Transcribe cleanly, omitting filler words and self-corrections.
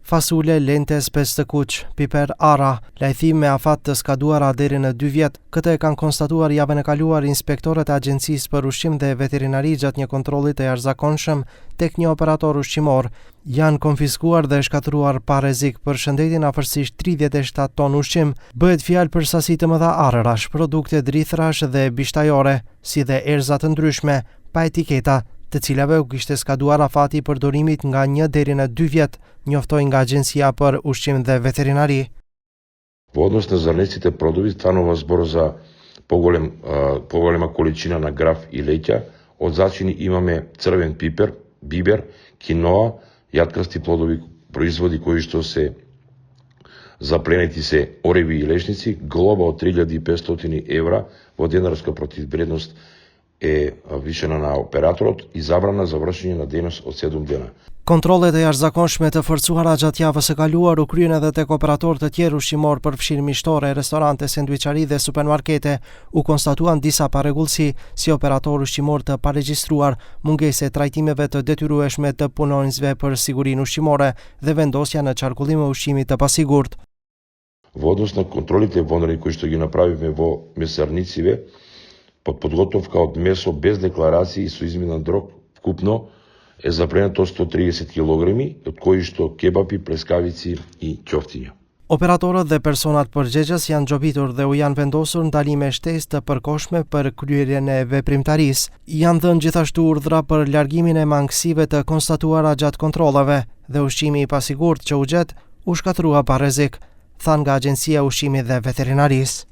fasule, lentes, pes të kuq, piper, ara, lajthim me afat të skaduara deri në 2 vjet. Këtë e kanë konstatuar javën e kaluar inspektorët e Agjencisë për Ushqim dhe Veterinari gjatë një kontrolli të jashtëzakonshëm tek një operator ushqimor. Janë konfiskuar dhe shkatëruar pa rrezik për shëndetin afërsisht 37 ton ushqim. Bëhet fjalë për sasi të mëdha arërash, produkte drithërash dhe bishtajore, si dhe erza të ndryshme pa etiketa, të cilave u kishte skaduar afati i përdorimit nga 1 deri në 2 vjet, njoftoi nga Agjencia për Ushqim dhe Veterinari. Во однос на зрнестите продукти станува збор за поголема количина на граф и леќа. Од зачини имаме црвен пипер, бибер, киноа, јаткасти плодови производи кои што се запленети се ореви и лешници, глоба од 3500 евра во денарска противвредност е вишена на операторот и забрана за вршење на дејност од 7 дена. Kontrollet e jashtëzakonshme të forcuara gjatë javës së kaluar u kryen edhe tek operatorë të tjerë ushqimor përfshirë mishtore, restorante, sendviçari dhe supermarkete. U konstatuan disa parregullsi si operator ushqimor të paregjistruar, mungesë trajtimeve të detyrueshme të punonjësve për sigurinë ushqimore dhe vendosja në qarkullim e ushqimit të pasigurt. Во однос на контролите вонредни кои што ги направивме во месарнициве, под подготовка од месо без декларации и со измена дрог вкупно е запленето 130 килограми, од кои што кебапи, плескавици и ќофтиња. Operatorët dhe personat përgjegjës janë gjobitur dhe u janë vendosur ndalime shtesë të përkohshme për kryerjen e veprimtarisë. Janë dhënë gjithashtu urdhra për largimin e mangësive të konstatuara gjatë kontrolleve dhe ushqimi i pasigurt që u gjet u shkatërua pa rrezik, than nga Agjencia e Ushqimit dhe Veterinarisë.